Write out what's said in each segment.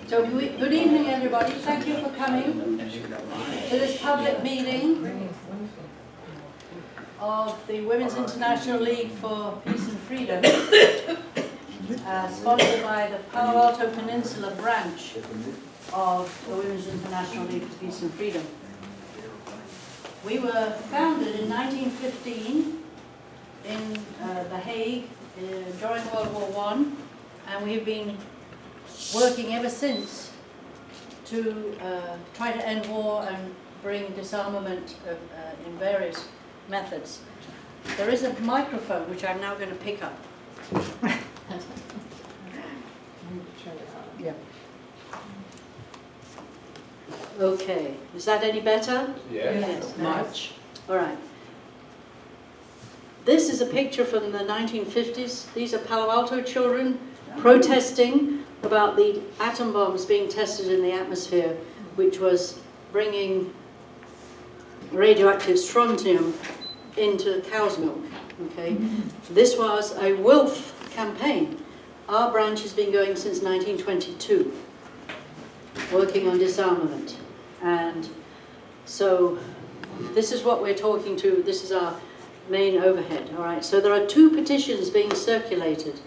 So good evening, everybody. Thank you for coming to this public meeting of the Women's International League for Peace and Freedom, sponsored by the Palo Alto Peninsula branch of the Women's International League for Peace and Freedom. We were founded in 1915 in The Hague during World War I, and we've been working ever since to try to end war and bring disarmament in various methods. There is a microphone which I'm now going to pick up. Yeah. Okay, is that any better? Yes. Much. All right. This is a picture from the 1950s. These are Palo Alto children protesting about the atom bombs being tested in the atmosphere, which was bringing radioactive strontium into cow's milk. Okay, this was a WILPF campaign. Our branch has been going since 1922, working on disarmament, and so this is what we're talking to. This is our main overhead. All right. So there are two petitions being circulated.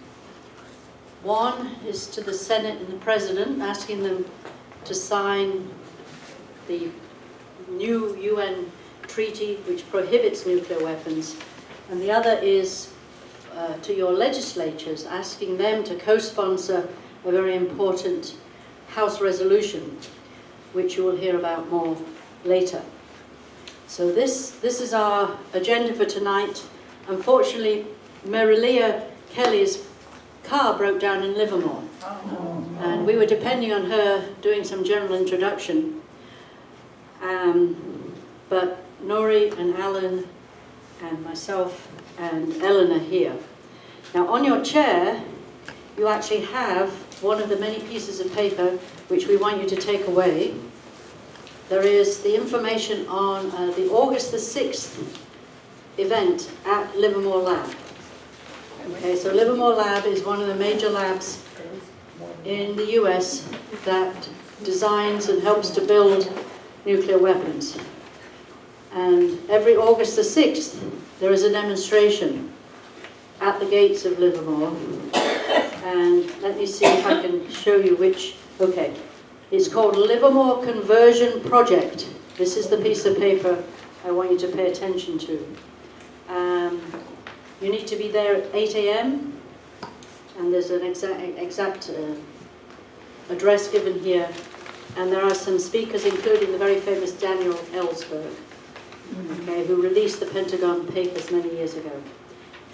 One is to the Senate and the President, asking them to sign the new UN treaty which prohibits nuclear weapons. And the other is to your legislatures, asking them to co-sponsor a very important House resolution, which you will hear about more later. So this is our agenda for tonight. Unfortunately, Marilia Kelly's car broke down in Livermore, and we were depending on her doing some general introduction, but Nori and Alan and myself and Ellen are here. Now on your chair you actually have one of the many pieces of paper which we want you to take away. There is the information on the August the 6th event at Livermore Lab. Okay, so Livermore Lab is one of the major labs in the US that designs and helps to build nuclear weapons. And every August the 6th, there is a demonstration at the gates of Livermore. And let me see if I can show you which. Okay, it's called Livermore Conversion Project. This is the piece of paper I want you to pay attention to. You need to be there at 8 a.m. and there's an exact address given here. And there are some speakers, including the very famous Daniel Ellsberg, okay, who released the Pentagon Papers many years ago.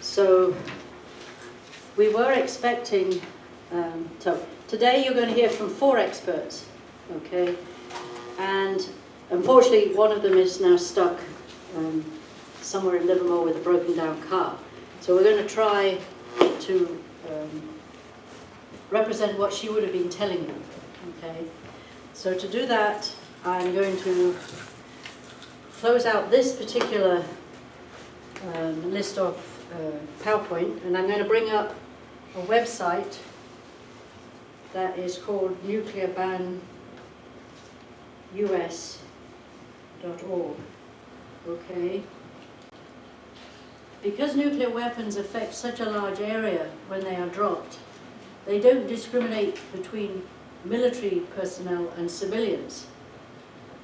So we were expecting, so today you're going to hear from 4 experts, okay? And unfortunately, one of them is now stuck somewhere in Livermore with a broken down car. So we're going to try to represent what she would have been telling you, okay? So to do that, I'm going to close out this particular list of PowerPoint, and I'm going to bring up a website that is called nuclearbanus.org, okay? Because nuclear weapons affect such a large area when they are dropped, they don't discriminate between military personnel and civilians.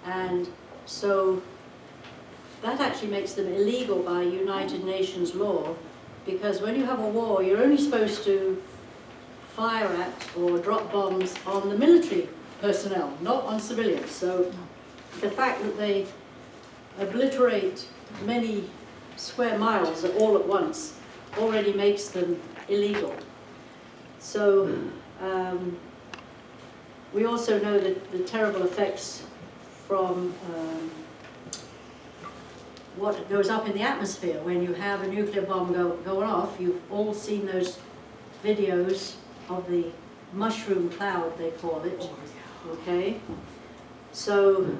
And so that actually makes them illegal by United Nations law, because when you have a war, you're only supposed to fire at or drop bombs on the military personnel, not on civilians. So the fact that they obliterate many square miles all at once already makes them illegal. So we also know that the terrible effects from what goes up in the atmosphere when you have a nuclear bomb going off. You've all seen those videos of the mushroom cloud, they call it, okay? So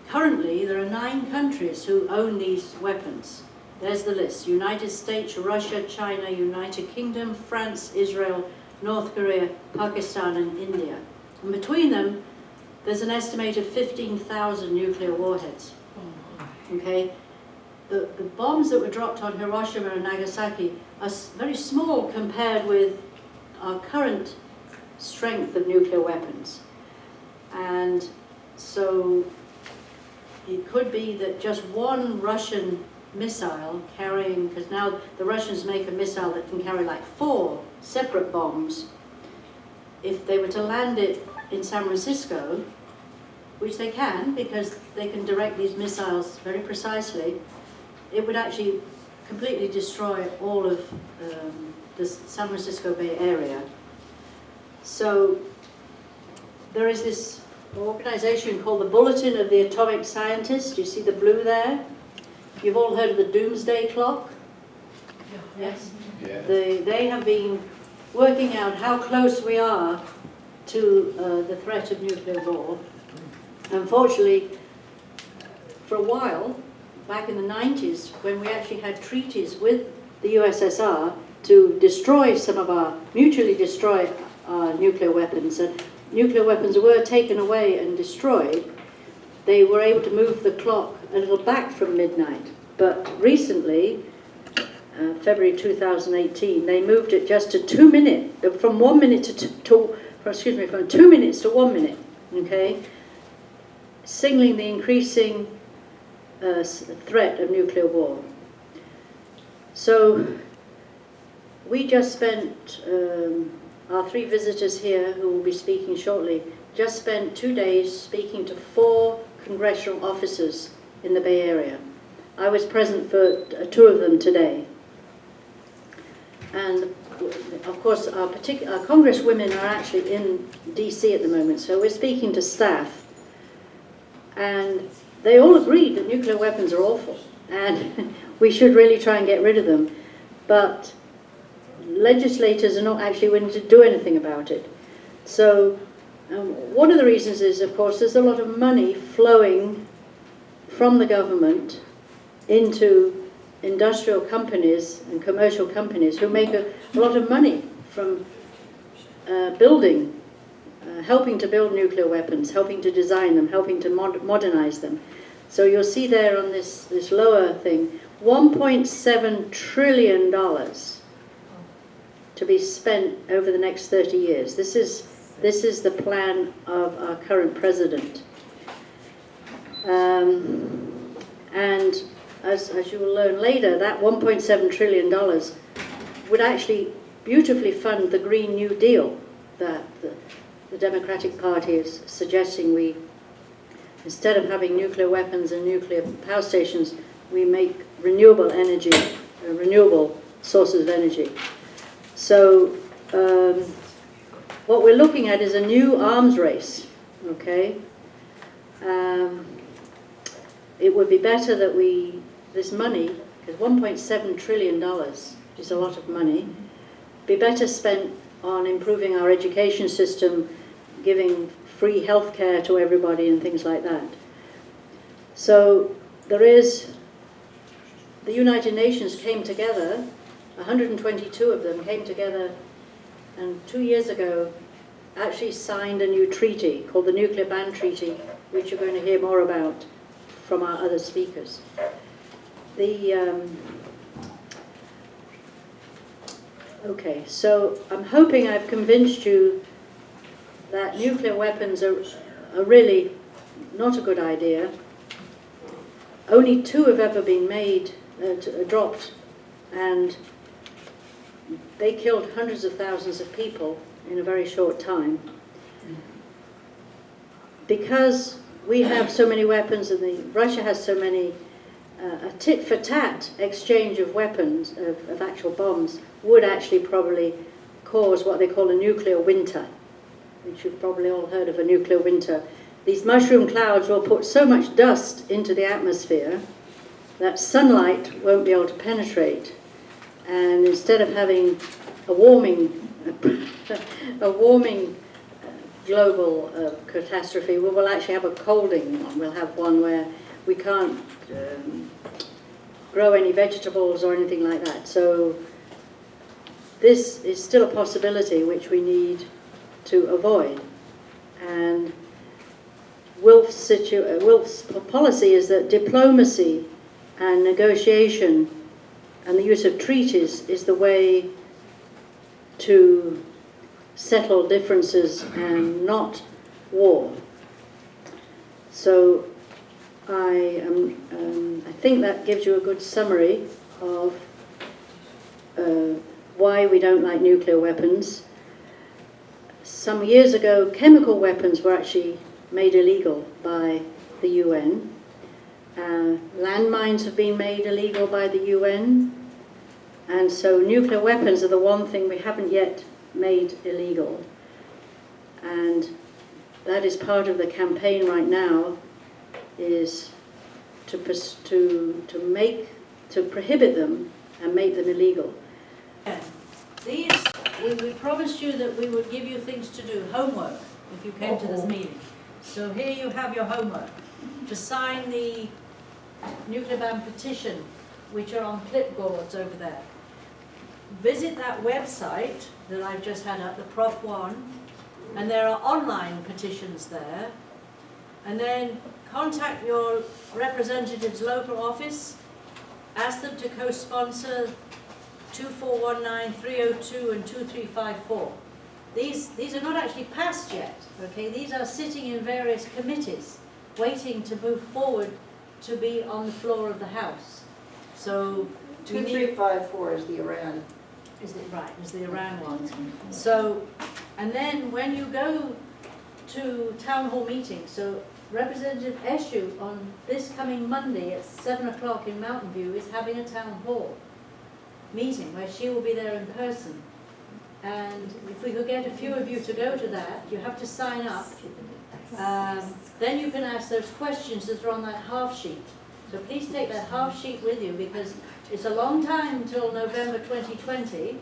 currently there are 9 countries who own these weapons. There's the list: United States, Russia, China, United Kingdom, France, Israel, North Korea, Pakistan and India. And between them, there's an estimated 15,000 nuclear warheads. Okay? The bombs that were dropped on Hiroshima and Nagasaki are very small compared with our current strength of nuclear weapons. And so it could be that just one Russian missile carrying, because now the Russians make a missile that can carry like 4 separate bombs. If they were to land it in San Francisco, which they can because they can direct these missiles very precisely, it would actually completely destroy all of the San Francisco Bay Area. So there is this organization called the Bulletin of the Atomic Scientists. You see the blue there? You've all heard of the Doomsday Clock? Yes? Yeah. They have been working out how close we are to the threat of nuclear war. Unfortunately, for a while, back in the 90s, when we actually had treaties with the USSR to destroy some of our, mutually destroy our nuclear weapons, and nuclear weapons were taken away and destroyed, they were able to move the clock a little back from midnight. But recently, February 2018, they moved it just to 2 minutes, from 1 minute from 2 minutes to 1 minute, okay? Signaling the increasing threat of nuclear war. So we just spent, our 3 visitors here who will be speaking shortly, just spent 2 days speaking to 4 congressional officers in the Bay Area. I was present for 2 of them today. And of course our congresswomen are actually in DC at the moment, so we're speaking to staff. And they all agreed that nuclear weapons are awful and we should really try and get rid of them. But legislators are not actually willing to do anything about it. So one of the reasons is, of course, there's a lot of money flowing from the government into industrial companies and commercial companies who make a lot of money from helping to build nuclear weapons, helping to design them, helping to modernize them. So you'll see there on this lower thing, $1.7 trillion to be spent over the next 30 years. This is the plan of our current president. And as you will learn later, that $1.7 trillion would actually beautifully fund the Green New Deal that the Democratic Party is suggesting we, instead of having nuclear weapons and nuclear power stations, we make renewable energy, renewable sources of energy. So what we're looking at is a new arms race, okay? It would be better that this money, because $1.7 trillion is a lot of money, be better spent on improving our education system, giving free health care to everybody and things like that. So the United Nations came together, 122 of them came together, and 2 years ago actually signed a new treaty called the Nuclear Ban Treaty, which you're going to hear more about from our other speakers. Okay, so I'm hoping I've convinced you that nuclear weapons are really not a good idea. Only 2 have ever been dropped, and they killed hundreds of thousands of people in a very short time. Because we have so many weapons and Russia has so many, a tit-for-tat exchange of weapons, of actual bombs, would actually probably cause what they call a nuclear winter, which you've probably all heard of, a nuclear winter. These mushroom clouds will put so much dust into the atmosphere that sunlight won't be able to penetrate. And instead of having a warming global catastrophe, we will actually have a colding one. We'll have one where we can't grow any vegetables or anything like that. So this is still a possibility which we need to avoid. And WILPF's policy is that diplomacy and negotiation and the use of treaties is the way to settle differences and not war. So I think that gives you a good summary of why we don't like nuclear weapons. Some years ago, chemical weapons were actually made illegal by the UN. Landmines have been made illegal by the UN. And so nuclear weapons are the one thing we haven't yet made illegal. And that is part of the campaign right now, is to prohibit them and make them illegal. These, we promised you that we would give you things to do, homework, if you came to this meeting. So here you have your homework, to sign the nuclear ban petition, which are on clipboards over there. Visit that website that I've just had up, the Prof One, and there are online petitions there. And then contact your representative's local office, ask them to co-sponsor 2419, 302 and 2354. These are not actually passed yet, okay? These are sitting in various committees, waiting to move forward to be on the floor of the House. So 2354 is the Iran. Is the Iran one. So, and then when you go to town hall meetings, so Representative Eshu on this coming Monday at 7 o'clock in Mountain View is having a town hall meeting where she will be there in person. And if we could get a few of you to go to that, you have to sign up. Then you can ask those questions that are on that half sheet. So please take that half sheet with you, because it's a long time until November 2020,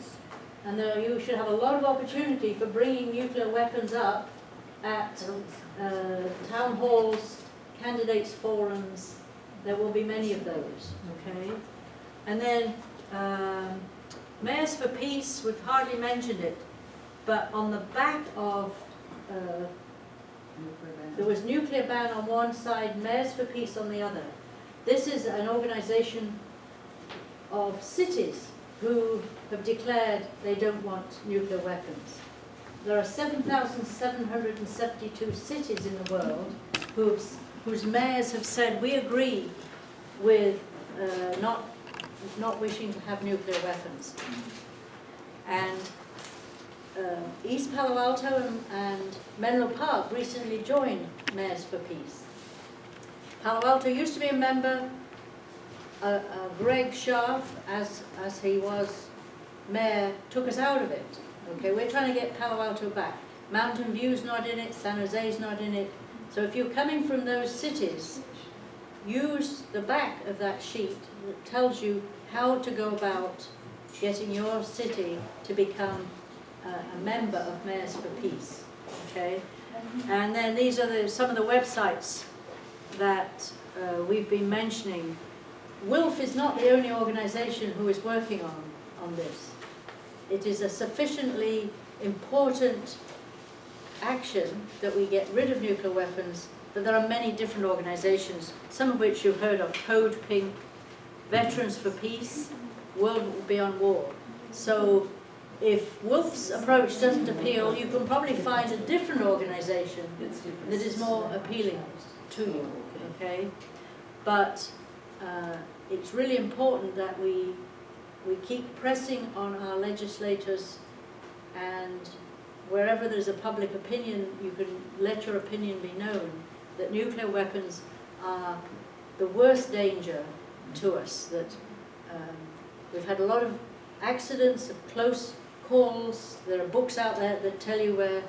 and you should have a lot of opportunity for bringing nuclear weapons up at town halls, candidates forums. There will be many of those, okay? And then Mayors for Peace, we've hardly mentioned it, but on the back of, there was nuclear ban on one side, Mayors for Peace on the other. This is an organization of cities who have declared they don't want nuclear weapons. There are 7,772 cities in the world whose mayors have said, we agree with not wishing to have nuclear weapons. And East Palo Alto and Menlo Park recently joined Mayors for Peace. Palo Alto used to be a member. Greg Scharf, as he was mayor, took us out of it. Okay, we're trying to get Palo Alto back. Mountain View's not in it, San Jose's not in it. So if you're coming from those cities, use the back of that sheet that tells you how to go about getting your city to become a member of Mayors for Peace. Okay, and then these are some of the websites that we've been mentioning. WILPF is not the only organization who is working on this. It is a sufficiently important action that we get rid of nuclear weapons, but there are many different organizations, some of which you've heard of: Code Pink, Veterans for Peace, World Beyond War. So if WILPF's approach doesn't appeal, you can probably find a different organization that is more appealing to you, okay? But it's really important that we keep pressing on our legislators, and wherever there's a public opinion, you can let your opinion be known that nuclear weapons are the worst danger to us. That we've had a lot of accidents, of close calls. There are books out there that tell you where,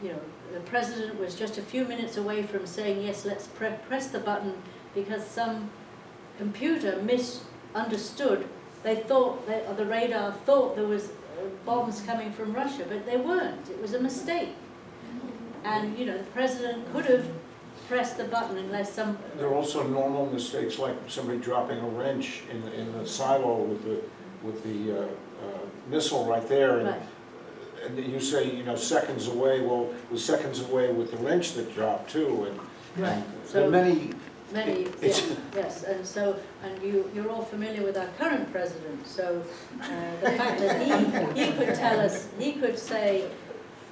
you know, the president was just a few minutes away from saying, yes, let's press the button, because some computer misunderstood. They thought, the radar thought there was bombs coming from Russia, but they weren't. It was a mistake. And, you know, the president could have pressed the button unless some... There are also normal mistakes, like somebody dropping a wrench in the silo with the missile right there. Right. And you say, you know, seconds away, well, it was seconds away with the wrench that dropped too, and Right. there are many, Many, It's- yes, and so, and you're all familiar with our current president, so the fact that he could tell us, he could say,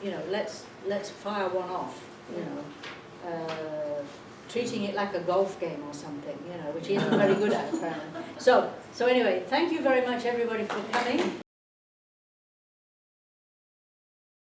you know, let's fire one off, you know, treating it like a golf game or something, you know, which he isn't very good at apparently. So anyway, thank you very much everybody for coming.